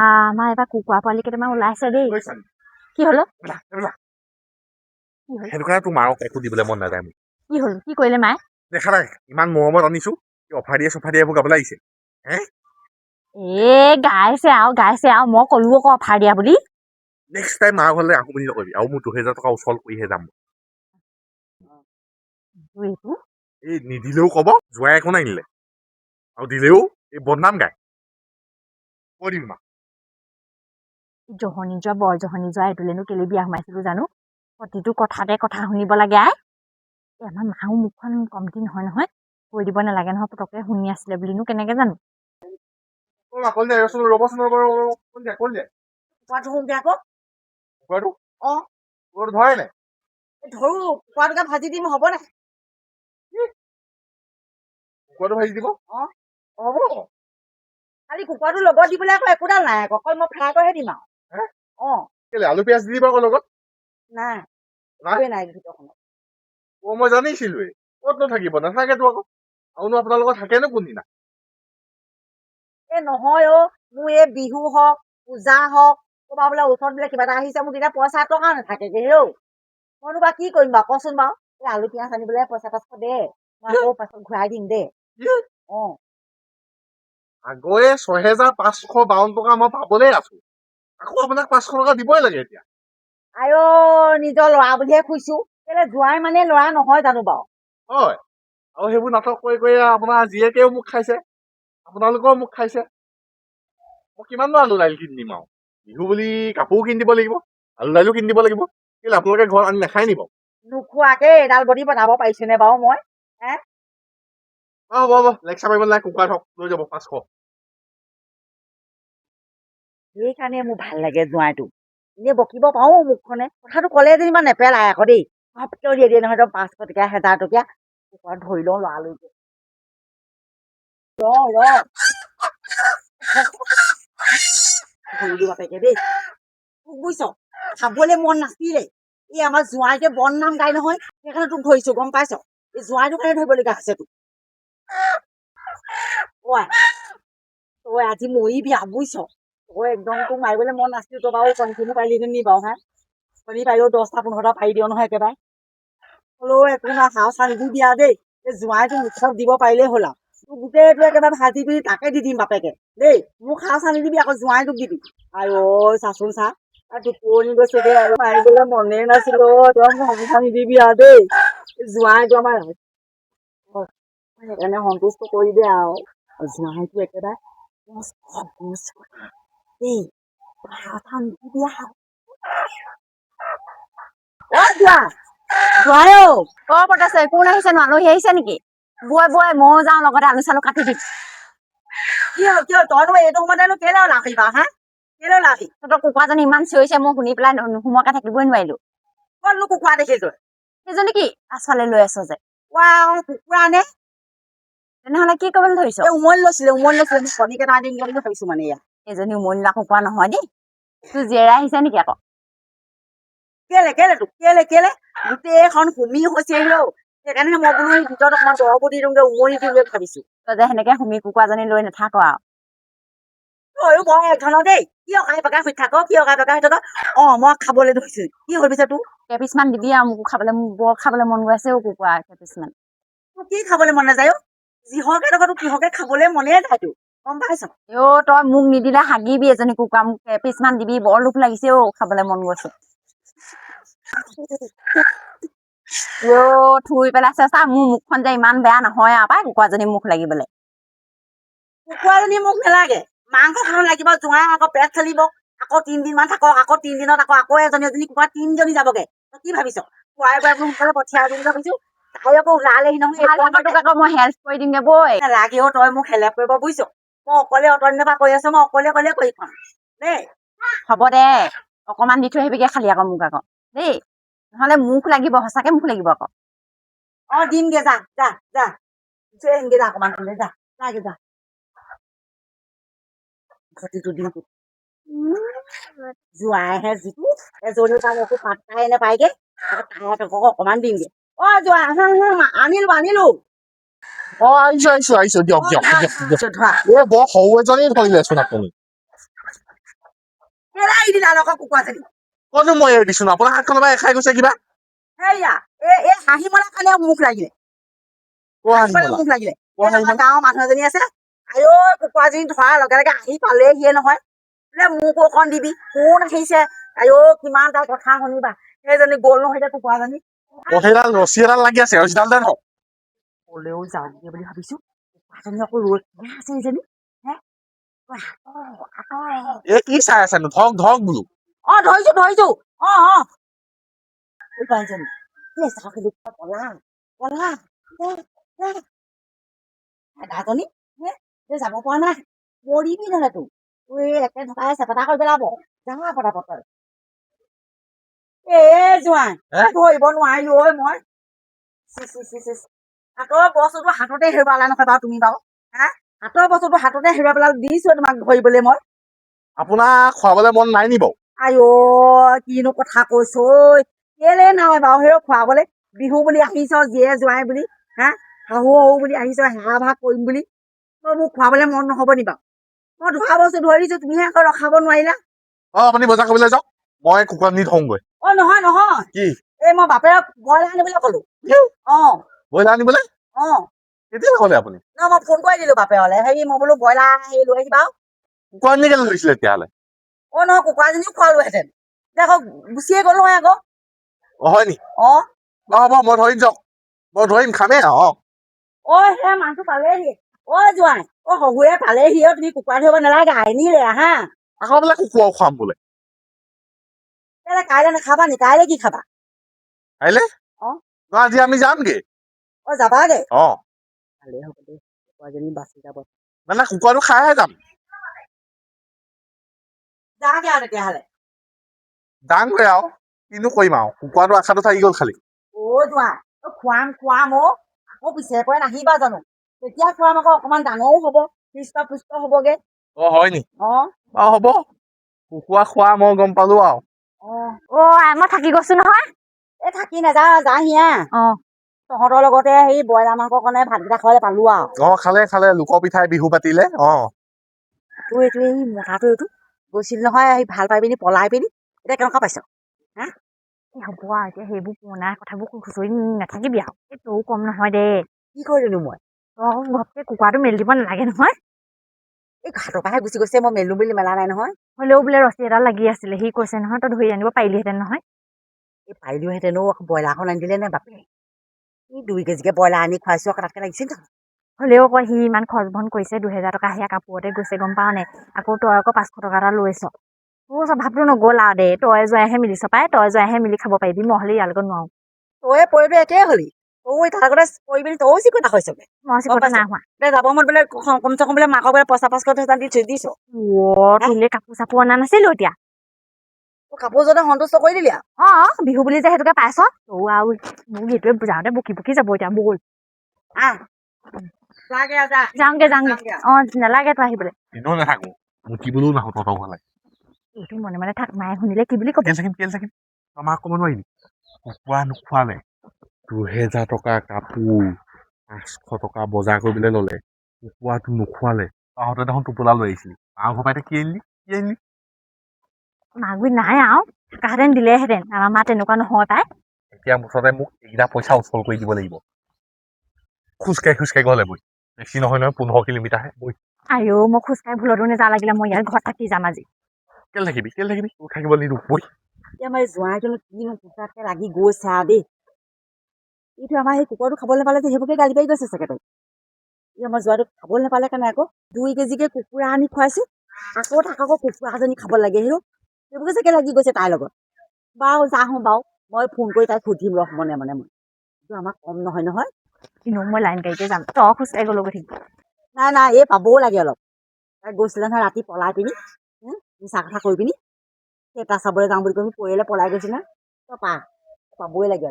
আমাৰ এবাৰ কুকুৰা পোৱালি কেইটামান ওলাইছে দেই। কি হলো? সেইটো কাৰণে তোৰ মাৰক একো দিবলৈ মন নাযায় মোক। কি হল? কি কৰিলে মায়ে? দেখা নাই ইমান মৰমত আনিছো, অফাৰ দিয়ে চফাৰ দিয়ে এইবোৰ গাবলৈ আহিছে। গাইছে আৰু মই কলো আকৌ অফাৰ দিয়া বুলি। নেক্সট টাইম মাৰ ঘৰলৈ আহো বুলি নকবি, আৰু মোৰ 2000 টকা উচল কৰিহে যাম। এই নিদিলেও কব জোৱাই একো নানিলে, আৰু দিলেও এই বদনাম গায়। কৈ দিবি মা। জহনি যোৱা বৰ জহনি যোৱা এইটোলেনো কেলে বিয়া সোমাইছিলো জানো। প্ৰতিটো কথাতে কথা শুনিব লাগে। আমাৰ মাও মুখখন কমটি নহয় নহয়, কৈ দিব নালাগে নহয় পতকে শুনি আছিলে বুলিনো কেনেকে জানো। ধৰো কুকুৰাটোকে ভাজি দিম, হ'ব নাই? কুকুৰাটো ভাজি দিব? হ'ব। খালি কুকুৰাটো লগত দিবলৈ আকৌ একোডাল নাই, অকল মই ফ্ৰাই কৰিহে দিম আৰু। আলু পিয়াজ দি দিবা আকৌ লগত। নাই নাই ভিতৰখনত। মই জানিছিলোৱে ক'তনো থাকিব, নাথাকেতো আকৌ। আৰুনো আপোনালোকৰ থাকেনো কোনদিনা? নহয় মোৰ এই বিহু হওক, পূজা হওক, ক'ৰবাত বোলে ওচৰত বোলে কিবা এটা আহিছে, মোৰ তেতিয়া পইচা টকা নাথাকে মইনো বা কি কৰিম বাৰু কচোন বাৰু। এই আলু পিঁয়াজ আনিবলৈ পইচা 500 দে, মই আকৌ পাছত ঘূৰাই দিম দে। আগৰে 6552 টকা মই পাবলৈ আছো, আকৌ আপোনাক 500 টকা দিবই লাগে এতিয়া। নিজৰ ল'ৰা বুলিহে খুজিছো, কেলে জোৱাই মানে ল'ৰা নহয় জানো বাৰু? হয়, আৰু সেইবোৰ নাটক কৰি কৰি আপোনাৰ জীয়েকেও মোক খাইছে, আপোনালোকেও মোক খাইছে। মই কিমাননো আলু দাইল কিনি দিম আৰু? বিহু বুলি কাপোৰো কিনি দিব লাগিব, আলু দাইলো কিনি দিব লাগিব। কেলে আপোনালোকে ঘৰত আনি নাখায় নি বাৰু? নোখোৱাকে এডাল বডি বনাব পাৰিছো নে বাৰু মই? হ'ব লেকচাৰ মাৰিব নাই, কুকুৰা থওক, লৈ যাব 500। সেইকাৰণে মোৰ ভাল লাগে জোঁৱাইটো, এনেই বকিব পাৰো মুখখনে, কথাটো ক'লে যেনিবা নেপেলাই আকৌ দেই। ঘপকৈ দিয়ে দিয়ে নহয় 500 টকীয়া 1000 টকীয়া কুকুৰা ধৰি লওঁ লৰালৰিকে। ধৰিলো বাপেকে দেই, তোক বুজিছ খাবলৈ মন নাছিলে, এই আমাৰ জোঁৱাইকে বদনাম গাই নহয়, সেইকাৰণে তোক ধৰিছো গম পাইছ। এই জোঁৱাইটোৰ কাৰণে ধৰিবলগীয়া হৈছে তোক। তই আজি মৰিবি আৰু বুজিছ। তই একদম তোক মাৰিবলৈ মন নাছিল, তই বাৰু কণীখিনি পাৰিলি নি বাৰু কণী পাৰিলেও 10টা 15টা পাৰি দিয় নহয় একেবাৰে। হ'লেও একো নাই, হাও চাহ নিদিবি আৰু দেই। এই জোঁৱাইটো মুখত দিব পাৰিলেই হ'ল আৰু। তোক গোটেইটো একেবাৰে ভাজি পিনি তাকে দি দিম বাপেকে দেই। মোক হাও চাহ নিদিবি আকৌ, জোঁৱাইটোক দিবি। চাচোন চা, টোপনি গৈছে দেই, আৰু মাৰিবলৈ মনে নাছিল। তই মোক হাও চাহ নিদিবি আৰু দেই। জোঁৱাইটো আমাৰ সেইকাৰণে সন্তুষ্ট কৰি দে আৰু। জোঁৱাইটো একেবাৰে দেই, ক'ত আছে? কোন আহিছে নো? আলহী আহিছে নেকি? বৈ ময়ো যাওঁ লগতে, আলু চালু কাটি দিম। কিয় তইনো এইটো সময়তেনো কেলে ওলাবি বাৰু কেলে ওলাবি? তহঁতৰ কুকুৰাজনী ইমান চিঞৰিছে, মই শুনি পেলাই নোসোমোৱাকে থাকিবই নোৱাৰিলো। ক'তনো কুকুৰা দেখিল তই? সেইজনী কি পাছফালে লৈ আছ যে? কুকুৰা নে? তেনেহলে কি কৰিবলৈ ধৰিছ? উমনি লৈছিলে কণী কেইটা দিম বুলি ভাবিছো মানে। ইয়াত এইজনী উমনি লোৱা কুকুৰা নহয় দেই। তোৰ জীয়েৰা আহিছে নেকি আকৌ? কেলে গোটেইখন হুমি হৈছে সেইকাৰণে মই বোলো ভিতৰত অকমান দৰৱ দি দিওঁগে, উমনি দিওঁগে ভাবিছো। তই যে সেনেকে হুমি কুকুৰাজনী লৈ নাথাক আৰু। তয়ো বৰ একধৰণৰ দেই, কি অকাই পকাই শুই থাক, কি অকাই পকাই শুই থাক। মই খাবলৈ ধৰিছো, কি হ'ল পিছে তোৰ? কেইপিছমান দিবি আৰু, মোক বৰ খাবলৈ মন গৈ আছে কুকুৰা কেইপিছমান। তোৰ কি খাবলৈ মন নাযায়? যিহকে টকা তোৰ কিহকে খাবলৈ মনে যায়তো, গম পাইছ? তই মোক নিদিলে হাগিবি এজনী কুকুৰা, মোক কেইপিছমান দিবি, বৰ লোভ লাগিছে খাবলৈ মন গৈছে। থুই পেলাইছে চা, মোৰ মুখখন যে ইমান বেয়া নহয় আৰু পাই কুকুৰাজনী মুখ লাগিবলৈ। কুকুৰাজনী মুখ নালাগে, মাংস খাব লাগিব। জোঁৱাই আকৌ পেট চলিব, আকৌ 3 দিনমান থাকক, আকৌ 3 দিনত আকৌ এজনী কুকুৰা 3জনী যাবগে। তই কি ভাবিছ? খুৱাই বোৱাই সোনকালে পঠিয়াই দিম ভাবিছো। তাই আকৌ ওলালেহি নহয়, আকৌ মই হেল্প কৰি দিমগে বৈ। নালাগে তই মোক হেল্প কৰিব বুজিছ। মই অকলে অতদিনৰ পৰা কৰি আছো, মই অকলে কৰি খাম দেই। হ'ব দে, অকমান দি থৈ আহিবিগে খালি আকৌ মোক আকৌ দেই, নহলে মুখ লাগিব, সঁচাকে মুখ লাগিব আকৌ। দিমগে, যা যা যা থৈ আহিমগে, যা অকমান যা যা ঘটিটো দিম। জোঁৱাইহে যিটো এজনী তাৰ একো পাত্তাই নাপায়গে, তাই অকমান দিমগে। জোঁৱাই আনিলো। আহিছো দিয়ক। ধৰা বৰ সৰু এজনী ধৰিলেচোন আপুনি। কেলে এৰি দিলা আকৌ কুকুৰাজনী কতো মই এৰি দিছো ন আপোনাৰ হাতখনৰ পৰা খাই গৈছে কিবা সেয়া এই হাঁহি মৰাৰ কাৰণে মুখ লাগিলে কোৱা হাঁহি মৰা আহিবলা মুখ লাগিলে কোৱা এই আমাৰ আহিবলা গাঁৱৰ মানুহ এজনী আছে আইঅ কুকুৰাজনী ধৰাৰ লগে লগে আহি পালেহিয়ে নহয় বোলে মোকো অকণ দিবি কোন আহিছে আইঅ কিমান তাৰ কথা শুনিবা সেইজনী গ'ল নহয় এতিয়া কুকুৰাজনী সেইডাল ৰছী এডাল লাগি আছে ৰছীডাল দে ধৰক কলেও যাওঁগে বুলি ভাবিছো কুকুৰাজনী আকৌ ৰৈ আছে এইজনী হে এই কি চাই আছেনো ধৰক ধৰক বোলো ধৰিছো কুকুৰাজনী পলা পলা দাজনী যাব পৰা নাই মৰিবি নহলে তোৰ একে ঢকাই চেপেটা কৰি পেলাব যা পটাপট জোৱাই ধৰিব নোৱাৰিলো ঐ মই হাতৰ বস্তুটো হাততে হেৰুৱালা নহয় বাৰু তুমি বাৰু হা হাতৰ বস্তুটো হাততে হেৰুৱাই পেলাই দিছো তোমাক ধৰিবলৈ মই আপোনাক খুৱাবলৈ মন নাই নি বাৰু আইঅ কিনো কথা কৈছ ঐ কেলে নাই বাৰু সেই খুৱাবলৈ বিহু বুলি আহিছ জীয়ে জোৱাই বুলি হা শাহু বুলি আহিছ সেৱা ভাগ কৰিম বুলি তই মোক খুৱাবলৈ মন নহব নি বাৰু মই ধৰা বস্তু ধৰি দিছো তুমিহে আকৌ ৰখাব নোৱাৰিলা আপুনি বজাৰ কৰিবলৈ যাওক মই কুকুৰা নি থওঁগৈ নহয় কি এই মই বাপেৰক ব্ৰইলাৰ আনিবলৈ ক'লো ব্ৰইলাৰ আনিবলৈ কেতিয়া ক'লে আপুনি মই ফোন কৰি দিলো বাপেৰলে হেৰি মই বোলো ব্ৰইলাৰ লৈ আহিবা কুকুৰা আনি কেলে ধৰিছিলে তেতিয়াহ'লে নহয় কুকুৰাজনীও খোৱালোহেঁতেন এতিয়া আকৌ গুচিয়ে গ'লো হয় আকৌ হয় নি হ'ব মই ধৰিম যাওক মই ধৰিম খামেই সেই মানুহটো পালেহি জোৱাই শহুৰে পালেহি তুমি কুকুৰা ধৰিব নালাগে আনিলে হা আকৌ বোলে কুকুৰাও খুৱাম বোলে কাইলৈ নাখাবা নি কাইলৈ কি খাবা কাইলে আজি আমি যামগে যাবাগে ভালেই হ'ব দেই কুকুৰাজনী বাচি যাব মানে কুকুৰাটো খাইহে যাম যাগে আৰু তেতিয়াহ'লে যামগৈ আৰু কিনো কৰিম আৰু কুকুৰাটো আশাটো থাকি গ'ল খালি জোৱাই খুৱাম আকৌ পিছে পৰে নাহিবা জানো তেতিয়া খুৱাম আকৌ অকমান ডাঙৰো হব হৃষ্ট পুষ্ট হবগে হয় নি হ'ব কুকুৰা খোৱা মই গম পালো আৰু মই থাকি গৈছো নহয় থাকি নাযাওঁ যাহি তহঁতৰ লগতে সেই ব্ৰইলাৰ মাংসৰ কাৰণে ভাতকেইটা খাবলৈ পালো আৰু খালে লোকৰ পিঠাই বিহু পাতিলে তোৰ এইটো এই মতাটো এইটো গৈছিল নহয় সেই ভাল পাই পিনি পলাই পিনি এতিয়া কেনেকুৱা পাইছ হ'ব আৰু এতিয়া সেইবোৰ পুৰণা কথাবোৰ খুচৰি নাথাকিবি আৰু তৌ কম নহয় দে কি কৰিলো মই ঘপকে কুকুৰাটো মেলি দিব নালাগে নহয় এই ঘাটৰ পৰাহে গুচি গৈছে মই মেলো বুলি মেলা নাই নহয় হ'লেও বোলে ৰছী এডাল লাগি আছিলে সি কৈছে নহয় তই ধৰি আনিব পাৰিলিহেঁতেন নহয় এই পাৰিলোহেঁতেনো ব্ৰইলাৰখন আনি দিলে নে বাপে এই 2 কেজিকে ব্ৰইলাৰ আনি খুৱাইছো আকৌ তাতকে লাগিছিল জানো হ'লেও আকৌ সি ইমান খৰচ বহন কৰিছে 2000 টকা সেয়া কাপোৰতে গৈছে গম পাৱ নে আকৌ তই আকৌ 500 টকা এটা লৈছ তোৰ স্বভাৱটো নগ'ল আৰু দে তই যোৱাইহে মিলিছ পাই তই যোৱাইহে মিলি খাব পাৰিবি মই হ'লে ইয়াৰ লগত নোৱাৰো তই পৰিবি একেই হলি তই তাৰ আগতে পৰিবি তইও চিকতা হৈছ মই চিকতা নাই হোৱা যাব মত বোলে কমচে কম বোলে মাকক বোলে পইচা 500 দি থৈ দিছ তোলে কাপোৰ চাপোৰ অনা নাছিলো এতিয়া কাপোৰ যদি সন্তুষ্ট কৰি দিলি বিহু বুলি যে সেইটোকে পাইছ তৌ আৰু মোক সেইটোৱে যাওঁতে বকি যাব এতিয়া বল যাওঁগে নালাগে তই আহিবলৈ নাথাকো মুতিবলৈও নাহো তহঁতৰ ঘৰলৈ এইটো মনে মনে থাক মায়ে শুনিলে কি বুলি কব আমাক ক'ব নোৱাৰিবি কুকুৰা নোখোৱালে 2000 টকা কাপোৰ 500 টকা বজাৰ কৰিবলৈ ললে কুকুৰাটো নোখোৱালে তহঁতে দেখোন টোপোলা লৈ আহিছিলি মাৰ ঘৰ পৰা কি আনিলি মাগুৰি নাই আৰু থকাহেঁতেন দিলেহেঁতেন আমাৰ মা তেনেকুৱা নহয় তাই এতিয়া মুঠতে মোক এইকেইটা পইচা উচল কৰি দিব লাগিব খোজকাঢ়ি ঘৰলৈ বৈ বেছি নহয় 15 কিলোমিটাৰহে বৈ মই খোজকাঢ়ি ভুলতো নেযাওঁ লাগিলে মই ইয়াত ঘৰত থাকি যাম আজি কেলে থাকিবি তোৰ থাকিব নিদিওঁ বৈ আমাৰ জোঁৱাইজনী কিনো কুকুৰাকে লাগি গৈছে দেই এইটো আমাৰ সেই কুকুৰটো খাবলৈ নাপালে যে সেইবোৰকে গালি পাৰি গৈছে চাগে তই আমাৰ জোঁৱাইটো খাবলৈ নাপালে কাৰণে আকৌ 2 কেজিকে কুকুৰা আনি খুৱাইছো আকৌ কুকুৰাজনী খাব লাগে সেইবোৰকে চাগে লাগি গৈছে তাইৰ লগত বাৰু যাওঁ বাৰু মই ফোন কৰি তাইক সুধিম ৰহ মনে মনে মই এইটো আমাক কম নহয় মই লাইন গাড়ীতে যাম তই খোজকাঢ়ি গ'লো ঠিক নাই এই পাবও লাগে অলপ তাই গৈছিলে নহয় ৰাতি পলাই পিনি মিছা কথা কৈ পিনি এটা চাবলৈ যাওঁ বুলি কৈ পৰিয়ালে পলাই গৈছে না তই পাবই লাগে